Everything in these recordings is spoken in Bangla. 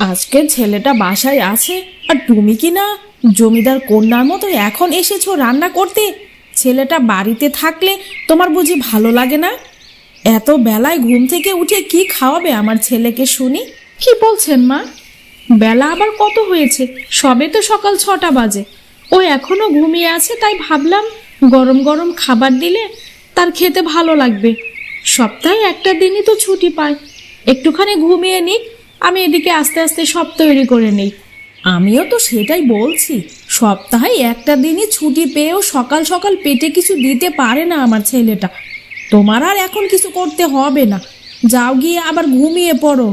আজকে ছেলেটা বাসায় আছে আর তুমি কি না জমিদার কন্যার মতো এখন এসেছো রান্না করতে? ছেলেটা বাড়িতে থাকলে তোমার বুঝি ভালো লাগে না? এত বেলায় ঘুম থেকে উঠে কি খাওয়াবে আমার ছেলেকে শুনি? কি বলছেন মা? বেলা আবার কত হয়েছে? সবে তো সকাল 6টা বাজে। ও এখনো ঘুমিয়ে আছে, তাই ভাবলাম গরম গরম খাবার দিলে তার খেতে ভালো লাগবে। সপ্তাহে একটা দিনই তো ছুটি পায়, একটুখানি ঘুমিয়ে নিক, আমি এদিকে আস্তে আস্তে সব তৈরি করে নেই। আমিও তো সেটাই বলছি, সপ্তাহে একটা দিনই ছুটি পেয়েও সকাল সকাল পেটে কিছু দিতে পারে না আমার ছেলেটা। তোমার আর এখন কিছু করতে হবে না, যাও গিয়ে আবার ঘুমিয়ে পড়ো,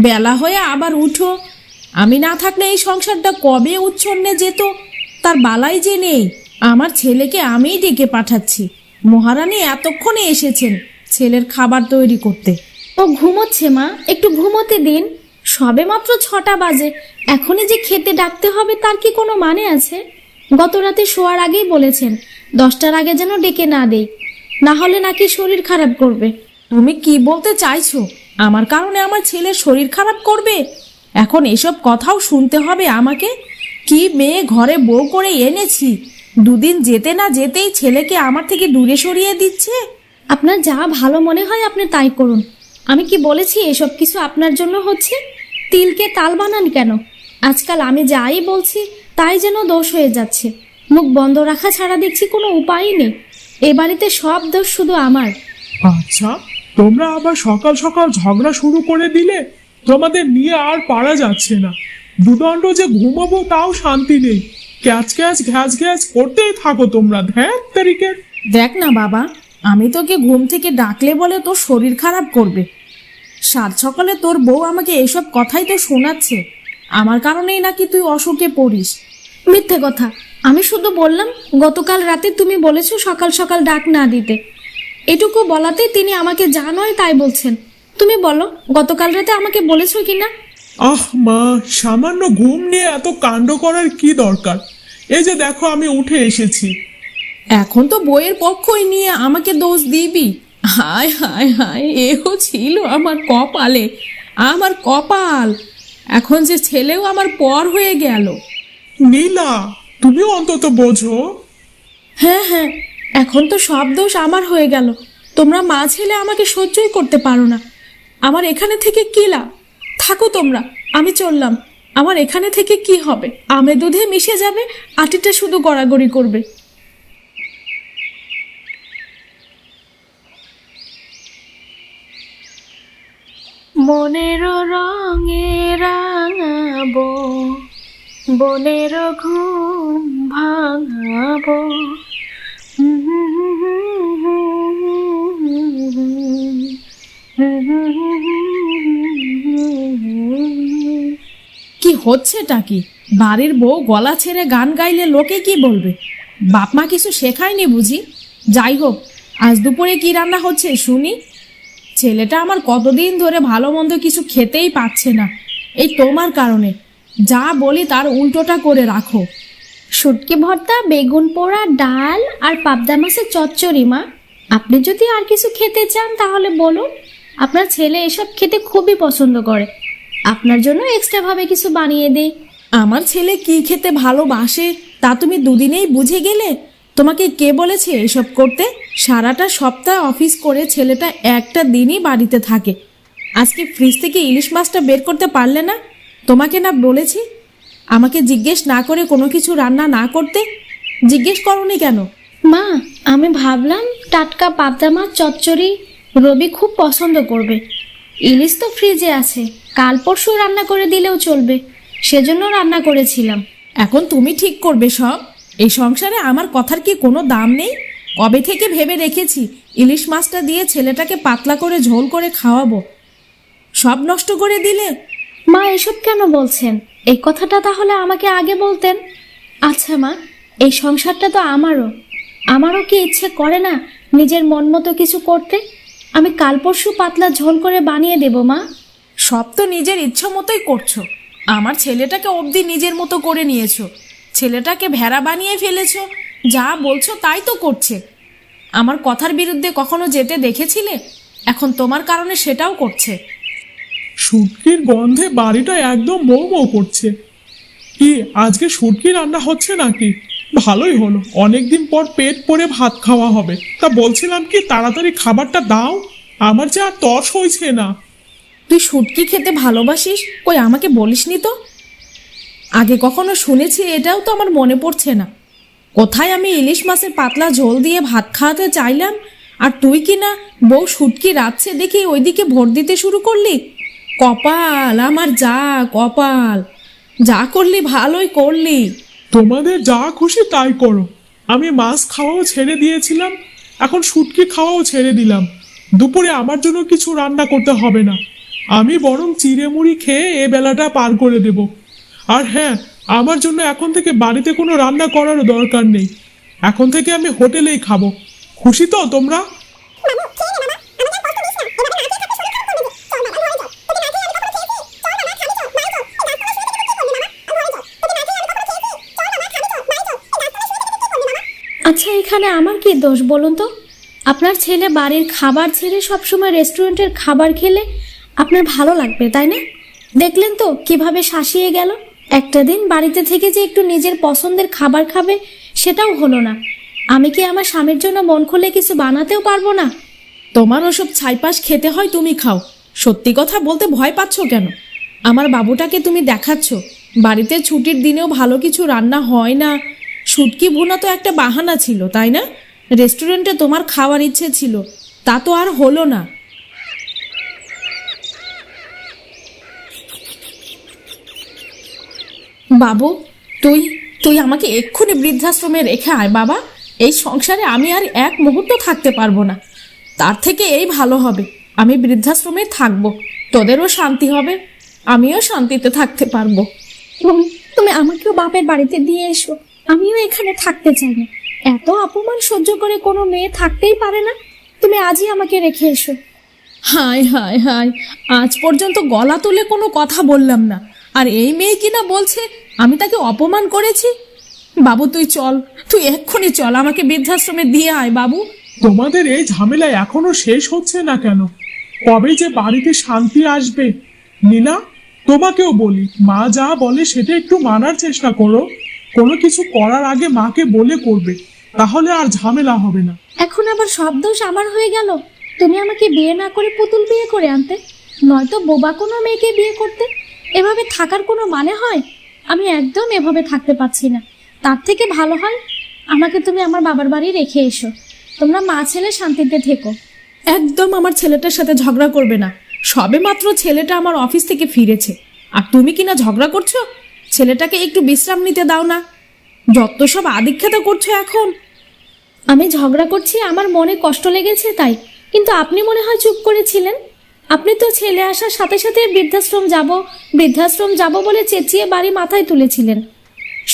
বেলা হয়ে আবার উঠো। আমি না থাকলে এই সংসারটা কবে উচ্ছন্নে যেত তার বালাই যে নেই। আমার ছেলেকে আমিই ডেকে পাঠাচ্ছি, মহারানী এতক্ষণে এসেছেন ছেলের খাবার তৈরি করতে। ও ঘুমোচ্ছে মা, একটু ঘুমোতে দিন। সবে মাত্র 6টা বাজে, এখনই যে খেতে ডাকতে হবে তার কি কোনো মানে আছে? গত রাতে শোয়ার আগেই বলেছেন 10টার আগে যেন ডেকে না দেই, না হলে নাকি শরীর খারাপ করবে। তুমি কি বলতে চাইছো? আমার কারণে আমার ছেলের শরীর খারাপ করবে? এখন এসব কথাও শুনতে হবে আমাকে? কি মেয়ে ঘরে বউ করে এনেছি, দুদিন যেতে না যেতেই ছেলেকে আমার থেকে দূরে সরিয়ে দিচ্ছে। আপনার যা ভালো মনে হয় আপনি তাই করুন। আমি কি বলেছি এসব কিছু আপনার জন্য হচ্ছে? তিলকে তাল বানান কেন? আজকাল আমি যাই বলছি তাই যেন দোষ হয়ে যাচ্ছে। মুখ বন্ধ রাখা ছাড়া দেখছি কোনো উপায়ই নেই। এ বাড়িতে সব দোষ শুধু আমার। আচ্ছা, তোমরা আবার সকাল সকাল ঝগড়া শুরু করে দিলে। তোমাদের নিয়ে আর পারা যাচ্ছে না। দুদণ্ড যে ঘুমাবো তাও শান্তি নেই। ক্যাচ ক্যাচ ঘ্যাচ ঘ্যাচ করতেই থাকো তোমরা, ধ্যান তারিখের। দেখ না বাবা, আমি তোকে ঘুম থেকে ডাকলে বলে তোর শরীর খারাপ করবে। সাত সকালে তোর বউ আমাকে এসব কথাই তো শোনাচ্ছে, আমার কারণেই নাকি তুই অসুখে পড়িস। মিথ্যে কথা, আমি শুধু বললাম গতকাল রাতে তুমি বলেছো সকাল সকাল ডাক না দিতে। এটুকু বলাতেই তিনি আমাকে যা নয় তাই বলছেন। তুমি বলো গতকাল রাতে আমাকে বলেছো কিনা? আহ মা, সামান্য ঘুম নিয়ে এত কাণ্ড করার কি দরকার? এই যে দেখো আমি উঠে এসেছি। এখন তো বইয়ের পক্ষই নিয়ে আমাকে দোষ দিবি? হায় হায় হায়, এও ছিল আমার কপালে, আমার কপাল। এখন যে ছেলেও আমার পর হয়ে গেল। নীলা, তুমিও অন্তত বোঝো। হ্যাঁ হ্যাঁ, এখন তো সব দোষ আমার হয়ে গেল। তোমরা মা ছেলে আমাকে সহ্যই করতে পারো না। আমার এখানে থেকে কি লাভ? থাকো তোমরা, আমি চললাম। আমার এখানে থেকে কি হবে? আমে দুধে মিশে যাবে, আটিটা শুধু গড়াগড়ি করবে। মনের রঙে রাঙাবো, বনের ঘুম ভাঙাবো। কি হচ্ছেটা কি? বাড়ির বউ গলা ছেড়ে গান গাইলে লোকে কি বলবে? বাপ মা কিছু শেখায়নি বুঝি? যাই হোক, আজ দুপুরে কি রান্না হচ্ছে শুনি। ছেলেটা আমার কতদিন ধরে ভালো মন্দ কিছু খেতেই পাচ্ছে না, এই তোমার কারণে। যা বলি তার উল্টোটা করে রাখো। শুটকি ভর্তা, বেগুন পোড়া, ডাল আর পাবদা মাছের চচ্চড়ি। মা, আপনি যদি আর কিছু খেতে চান তাহলে বলুন। আপনার ছেলে এসব খেতে খুবই পছন্দ করে। আপনার জন্য এক্সট্রা ভাবে কিছু বানিয়ে দেই। আমার ছেলে কি খেতে ভালোবাসে তা তুমি দুদিনেই বুঝে গেলে? তোমাকে কে বলেছে এসব করতে? সারাটা সপ্তাহ অফিস করে ছেলেটা একটা দিনই বাড়িতে থাকে। আজকে ফ্রিজ থেকে ইলিশ মাছটা বের করতে পারলে না? তোমাকে না বলেছি আমাকে জিজ্ঞেস না করে কোনো কিছু রান্না না করতে? জিজ্ঞেস করোনি কেন? মা, আমি ভাবলাম টাটকা পাবদা মাছ চচ্চড়ি রবি খুব পছন্দ করবে। ইলিশ তো ফ্রিজে আছে, কাল পরশু রান্না করে দিলেও চলবে, সেজন্য রান্না করেছিলাম। এখন তুমি ঠিক করবে সব। এই সংসারে আমার কথার কি কোনো দাম নেই? কবে থেকে ভেবে রেখেছি ইলিশ মাছটা দিয়ে ছেলেটাকে পাতলা করে ঝোল করে খাওয়াবো, সব নষ্ট করে দিলে। মা, এসব কেন বলছেন? এই কথাটা তাহলে আমাকে আগে বলতেন। আচ্ছা মা, এই সংসারটা তো আমারও কি ইচ্ছে করে না নিজের মন মতো কিছু করতে? আমি কাল পরশু পাতলা ঝোল করে বানিয়ে দেব মা। সব তো নিজের ইচ্ছা মতোই করছো। আমার ছেলেটাকে অবধি নিজের মতো করে নিয়েছো, ছেলেটাকে ভেড়া বানিয়ে ফেলেছো। যা বলছো তাই তো করছে। আমার কথার বিরুদ্ধে কখনো যেতে দেখেছিলে? এখন তোমার কারণে সেটাও করছে। শুটকির গন্ধে বাড়িটা একদম মৌ মৌ করছে। কি আজকে শুটকি রান্না হচ্ছে নাকি? ভালোই হলো, অনেকদিন পর পেট ভরে ভাত খাওয়া হবে। তা বলছিলাম কি, তাড়াতাড়ি খাবারটা দাও, আমার যে আর তর্স হয়েছে না। তুই শুটকি খেতে ভালোবাসিস? কই আমাকে বলিসনি তো। আগে কখনো শুনেছি এটাও তো আমার মনে পড়ছে না। কোথায় আমি ইলিশ মাছের পাতলা ঝোল দিয়ে ভাত খাওয়াতে চাইলাম, আর তুই কি না বউ শুটকি রাঁধছে দেখি ওইদিকে ভোট দিতে শুরু করলি। কপাল আমার, যা কপাল, যা করলি ভালোই করলি। তোমাদের যা খুশি তাই করো। আমি মাছ খাওয়াও ছেড়ে দিয়েছিলাম, এখন শুটকি খাওয়াও ছেড়ে দিলাম। দুপুরে আমার জন্য কিছু রান্না করতে হবে না, আমি বরং চিড়ে মুড়ি খেয়ে এ বেলাটা পার করে দেব। আর হ্যাঁ, আমার জন্য এখন থেকে বাড়িতে কোনো রান্না করারও দরকার নেই, এখন থেকে আমি হোটেলেই খাবো। খুশি তো তোমরা? আচ্ছা, এখানে আমার কি দোষ বলুন তো? আপনার ছেলে বাড়ির খাবার ছেড়ে সবসময় রেস্টুরেন্টের খাবার খেলে আপনার ভালো লাগবে, তাই না? দেখলেন তো কিভাবে শাসিয়ে গেল। একটা দিন বাড়িতে থেকে যে একটু নিজের পছন্দের খাবার খাবে সেটাও হলো না। আমি কি আমার স্বামীর জন্য মন খুলে কিছু বানাতেও পারবো না? তোমার ওসব ছাইপাশ খেতে হয় তুমি খাও, সত্যি কথা বলতে ভয় পাচ্ছ কেন? আমার বাবুটাকে তুমি দেখাচ্ছ বাড়িতে ছুটির দিনেও ভালো কিছু রান্না হয় না। শুটকি ভুনা তো একটা বাহানা ছিল, তাই না? রেস্টুরেন্টে তোমার খাওয়ার ইচ্ছে ছিল, তা তো আর হলো না। বাবু, তুই তুই আমাকে এক্ষুনি বৃদ্ধাশ্রমে রেখে আয় বাবা। এই সংসারে আমি আর এক মুহূর্ত থাকতে পারবো না। তার থেকে এই ভালো হবে আমি বৃদ্ধাশ্রমে থাকবো, তোদেরও শান্তি হবে, আমিও শান্তিতে থাকতে পারবো। তুমি তুমি আমাকেও বাপের বাড়িতে দিয়ে এসো, আমিও এখানে থাকতে চাই না। এত অপমান সহ্য করে কোনো মেয়ে থাকতেই পারে না। তুমি আজই আমাকে রেখে এসো। হায় হায় হায়, আজ পর্যন্ত গলা তুলে কোনো কথা বললাম না, আর এই মেয়ে কিনা বলছে আমি তাকে অপমান করেছি। বাবু তুই চল, তুই এক্ষুনি চল, আমাকে বৃদ্ধাশ্রমে দিয়ে আয় বাবু। তোমাদের এই ঝামেলা এখনো শেষ হচ্ছে না কেন? কবে যে বাড়িতে শান্তি আসবে? নীলা, তোমাকেও বলি, মা যা বলে সেটা একটু মানার চেষ্টা করো। কোনো কিছু করার আগে মাকে বলে করবে, তাহলে আর ঝামেলা হবে না। এখন আবার সব দোষ আমার হয়ে গেল। তুমি আমাকে বিয়ে না করে পুতুল বিয়ে করে আনতে, নয়তো বোবা কোনো মেয়েকে বিয়ে করতে। এভাবে থাকার কোনো মানে হয়? আমি একদম এভাবে থাকতে পারছি না। তার থেকে ভালো হয় আমাকে তুমি আমার বাবার বাড়ি রেখে এসো। তোমরা মা ছেলে শান্তিতে থেকো। একদম আমার ছেলেটার সাথে ঝগড়া করবে না। সবে মাত্র ছেলেটা আমার অফিস থেকে ফিরেছে, আর তুমি কিনা ঝগড়া করছো? ছেলেটাকে একটু বিশ্রাম নিতে দাও না, যত সব আদিক্ষেতা করছো এখন। আমি ঝগড়া করছি, আমার মনে কষ্ট লেগেছে তাই। কিন্তু আপনি মনে হয় চুপ করেছিলেন। আপনি তো ছেলে আসার সাথে সাথে বৃদ্ধাশ্রম যাব বলে চেঁচিয়ে বাড়ি মাথায় তুলেছিলেন।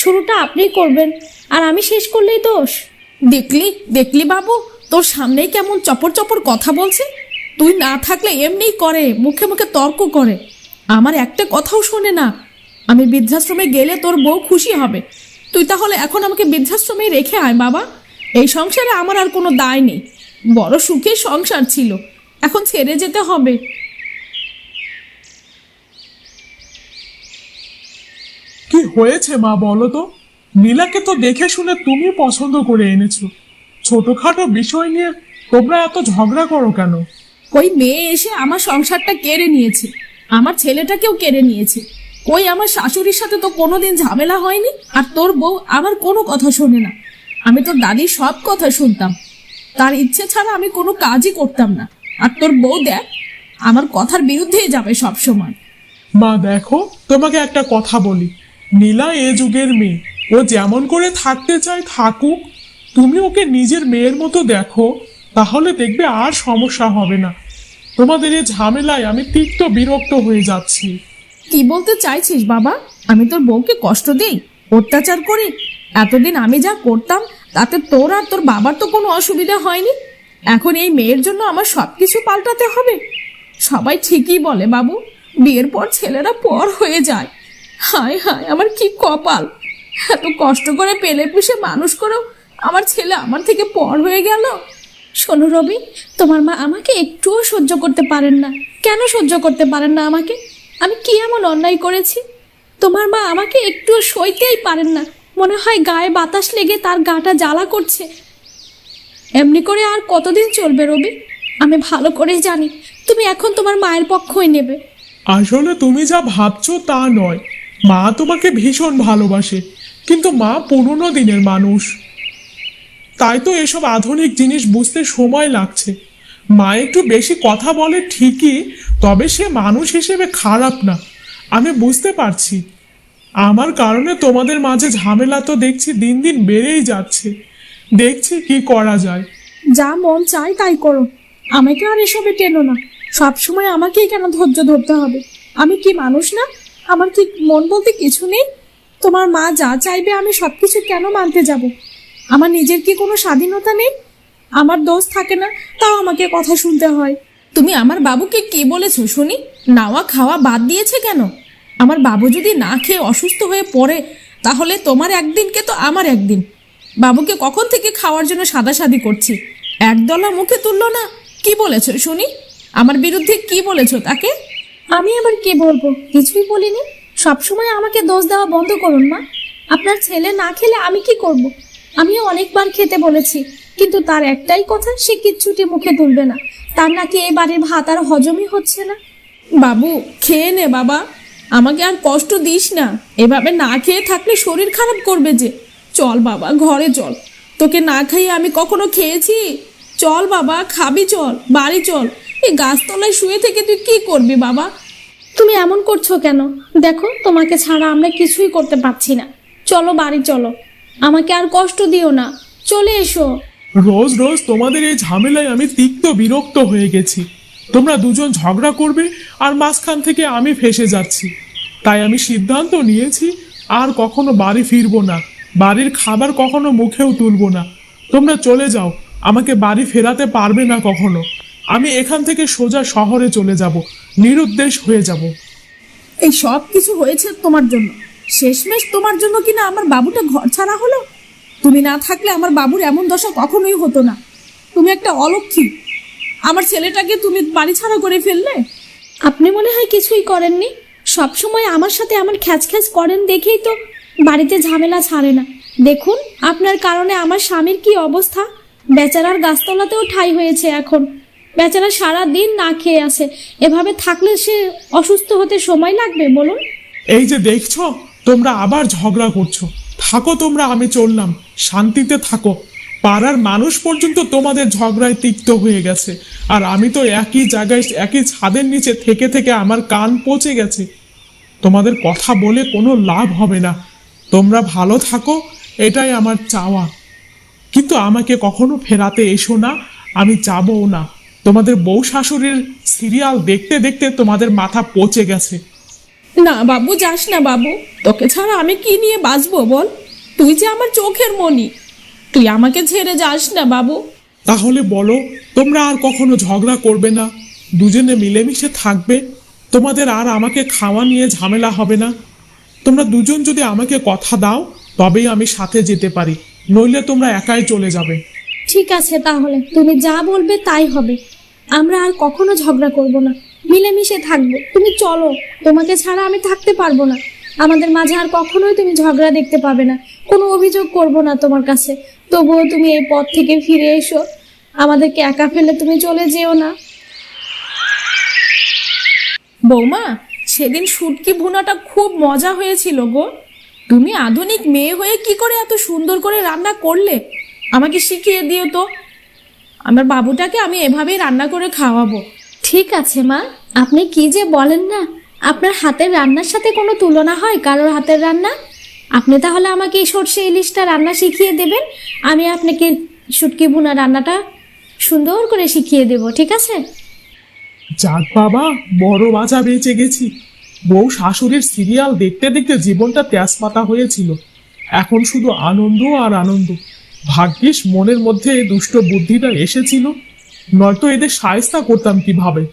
শুরুটা আপনি করবেন আর আমি শেষ করলেই দোষ। দেখলি দেখলি বাবু, তোর সামনেই কেমন চপর চপর কথা বলছে। তুই না থাকলে এমনিই করে, মুখে মুখে তর্ক করে, আমার একটা কথাও শোনে না। আমি বৃদ্ধাশ্রমে গেলে তোর বউ খুশি হবে। তুই তাহলে এখন আমাকে বৃদ্ধাশ্রমে রেখে আয় বাবা। এই সংসারে আমার আর কোনো দায় নেই, বড় সুখের সংসার ছিল, এখন ছেড়ে যেতে হবে। কি হয়েছে মা বলো তো? নীলাকে তো দেখে শুনে তুমি পছন্দ করে এনেছো, ছোটখাটো বিষয় নিয়ে তোমরা এত ঝগড়া করো কেন? ওই মেয়ে এসে আমার সংসারটা কেড়ে নিয়েছে, আমার ছেলেটাকেও কেড়ে নিয়েছে। ওই আমার শাশুড়ির সাথে তো কোনোদিন ঝামেলা হয়নি, আর তোর বউ আমার কোনো কথা শোনে না। আমি তোর দাদির সব কথা শুনতাম, তার ইচ্ছে ছাড়া আমি কোনো কাজই করতাম না। আর তোর বউ দেখ, আমার কথার বিরুদ্ধেই যাবে সব সময়। মা দেখো, তোমাকে একটা কথা বলি, নীলা এ যুগের মেয়ে, ও যেমন করে থাকতে চায় থাকুক। তুমি ওকে নিজের মেয়ের মতো দেখো, তাহলে দেখবে আর সমস্যা হবে না। তোমাদের এই ঝামেলায় আমি তিক্ত বিরক্ত হয়ে যাচ্ছি। কি বলতে চাইছিস বাবা? আমি তোর বউকে কষ্ট দেই, অত্যাচার করি? এতদিন আমি যা করতাম তাতে তোর আর তোর বাবার তো কোনো অসুবিধা হয়নি, এখন এই মেয়ের জন্য আমার সবকিছু পাল্টাতে হবে? সবাই ঠিকই বলে বাবু, বিয়ের পর ছেলেরা পর হয়ে যায়। হায় হায়, আমার কি কপাল! এত কষ্ট করে পেলে পুষে মানুষ করেও আমার ছেলে আমার থেকে পর হয়ে গেল। শোনো রবি, তোমার মা আমাকে একটুও সহ্য করতে পারেন না। কেন সহ্য করতে পারেন না আমাকে? আমি কি এমন অন্যায় করেছি? তোমার মা আমাকে একটুও সইতেই পারেন না। মনে হয় গায়ে বাতাস লেগে তার গাটা জ্বালা করছে। এমনি করে আর কতদিন চলবে রবি? আমি ভালো করেই জানি তুমি এখন তোমার মায়ের পক্ষই নেবে। আসলে তুমি যা ভাবছো তা নয়। মা তোমাকে ভীষণ ভালোবাসে, কিন্তু মা পুরনো দিনের মানুষ, তাই তো এসব আধুনিক জিনিস বুঝতে সময় লাগছে। মা একটু বেশি কথা বলে ঠিকই, তবে সে মানুষ হিসেবে খারাপ না। আমি বুঝতে পারছি। আমার কারণে তোমাদের মাঝে ঝামেলা তো দেখছি দিন দিন বেড়েই যাচ্ছে। দেখছি কি করা যায়। যা মন চায় তাই করো, আমাকে আর এসবে টেনো না। সবসময় আমাকেই কেন ধৈর্য ধরতে হবে? আমি কি মানুষ না? আমার কি মন বলতে কিছু নেই? তোমার মা যা চাইবে আমি সবকিছু কেন মানতে যাব? আমার নিজের কি কোনো স্বাধীনতা নেই? আমার দোষ থাকে না, তাও আমাকে কথা শুনতে হয়। তুমি আমার বাবুকে কি বলেছো শুনি? নাওয়া খাওয়া বাদ দিয়েছে কেন? আমার বাবু যদি না খেয়ে অসুস্থ হয়ে পড়ে, তাহলে তোমার একদিনকে তো আমার একদিন। বাবুকে কখন থেকে খাওয়ার জন্য সাদাসাদি করছি, একদলা মুখে তুললো না। কি বলেছো শুনি? আমার বিরুদ্ধে কি বলেছো তাকে? আমি আবার কি বলবো? কিছুই বলিনি। সবসময় আমাকে দোষ দেওয়া বন্ধ করুন মা। আপনার ছেলে না খেলে আমি কি করব? আমিও অনেকবার খেতে বলেছি, কিন্তু তার একটাই কথা, সে কিচ্ছুটি মুখে তুলবে না। তার নাকি এই বাড়ির ভাত আর হজমই হচ্ছে না। বাবু খেয়ে নে বাবা, আমাকে আর কষ্ট দিস না। এভাবে না খেয়ে থাকলে শরীর খারাপ করবে যে। চল বাবা ঘরে চল, তোকে না খাইয়ে আমি কখনো খেয়েছি? চল বাবা, খাবি চল, বাড়ি চল। এই গাছতলায় শুয়ে থেকে তুই কি করবি বাবা? তুমি এমন করছো কেন? দেখো, তোমাকে ছাড়া আমরা কিছুই করতে পারছি না। চলো বাড়ি চলো, আমাকে আর কষ্ট দিও না। চলে এসো। রোজ রোজ তোমাদের এই ঝামেলায় আমি তিক্ত বিরক্ত হয়ে গেছি। তোমরা দুজন ঝগড়া করবে আর মাঝখান থেকে আমি ফেঁসে যাচ্ছি। তাই আমি সিদ্ধান্ত নিয়েছি আর কখনো বাড়ি ফিরবো না, বাড়ির খাবার কখনো মুখেও তুলবো না। তোমরা চলে যাও, আমাকে বাড়ি ফেরাতে পারবে না কখনো। আমি এখান থেকে সোজা শহরে চলে যাব, নিরুদ্দেশ হয়ে যাব। এই সব কিছু হয়েছে তোমার জন্য। শেষমেশ তোমার জন্য কিনা আমার বাবুটা ঘর ছাড়া হলো। তুমি না থাকলে আমার বাবুর এমন দশা কখনোই হতো না। তুমি একটা অলক্ষী, আমার ছেলেটাকে তুমি বাড়ি ছাড়া করে ফেললে। আপনি মনে হয় কিছুই করেননি। সব সময় আমার সাথে আমার খ্যাচ খ্যাচ করেন দেখেই তো বাড়িতে ঝামেলা ছাড়ে না। দেখুন, আপনার কারণে আমার স্বামীর কি অবস্থা। বেচারার গাছতলাতেও ঠাঁই হয়েছে এখন। বেচারা সারা দিন না খেয়ে আসে। এভাবে থাকলে সে অসুস্থ হতে সময় লাগবে বলুন? এই যে দেখছো, তোমরা আবার ঝগড়া করছো। থাকো তোমরা, আমি চললাম, শান্তিতে থাকো। পাড়ার মানুষ পর্যন্ত তোমাদের ঝগড়ায় তিক্ত হয়ে গেছে, আর আমি তো একই জায়গায় একই ছাদের নিচে থেকে থেকে আমার কান পচে গেছে। তোমাদের কথা বলে কোনো লাভ হবে না। তোমরা ভালো থাকো, এটাই আমার চাওয়া। কিন্তু আমাকে কখনো ফেরাতে এসো না, আমি যাবও না। তোমাদের বউ শাশুড়ির সিরিয়াল দেখতে দেখতে তোমাদের মাথা পচে গেছে। না বাবু, যাস না বাবু। তোকে ছাড়া আমি কি নিয়ে বাঁচবো বল? তুই যে আমার চোখের মণি, তুই আমাকে ছেড়ে যাস না বাবু। তাহলে বলো, তোমরা আর কখনো ঝগড়া করবে না, দুজনে মিলেমিশে থাকবে, তোমাদের আর আমাকে খাওয়া নিয়ে ঝামেলা হবে না। তোমরা দুজন যদি আমাকে কথা দাও, তবেই আমি সাথে যেতে পারি, নইলে তোমরা একাই চলে যাবে। ঠিক আছে, তাহলে তুমি যা বলবে তাই হবে। আমরা আর কখনো ঝগড়া করব না, মিলেমিশে থাকবো। তুমি চলো, তোমাকে ছাড়া আমি থাকতে পারবো না। আমাদের মাঝে আর কখনোই তুমি ঝগড়া দেখতে পাবে না। কোনো অভিযোগ করব না তোমার কাছে। তবুও তুমি এই পথ থেকে ফিরে এসো, আমাদেরকে একা ফেলে তুমি চলে যেও না। বৌমা, সেদিন শুটকি ভুনাটা খুব মজা হয়েছিল গো। তুমি আধুনিক মেয়ে হয়ে কি করে এত সুন্দর করে রান্না করলে? আমাকে শিখিয়ে দিও তো। আমার বাবুটাকে আমি এভাবেই রান্না করে খাওয়াবো। ঠিক আছে মা, আপনি কি যে বলেন না। আপনার হাতের রান্নার সাথে কোনো তুলনা হয় কারোর হাতের রান্না? আপনি তাহলে আমাকে এই সর্ষে ইলিশটা রান্না শিখিয়ে দেবেন, আমি আপনাকে শুটকি ভুনা রান্নাটা সুন্দর করে শিখিয়ে দেব, ঠিক আছে? যাক বাবা, বড় বাজা বেঁচে গেছি। বউ শাশুড়ির সিরিয়াল দেখতে দেখতে জীবনটা তেজপাতা হয়েছিল, এখন শুধু আনন্দ আর আনন্দ। ভাগ্যিস মনের মধ্যে দুষ্ট বুদ্ধিটা এসেছিল, নয়তো এদের শায়েস্তা করতাম কিভাবে।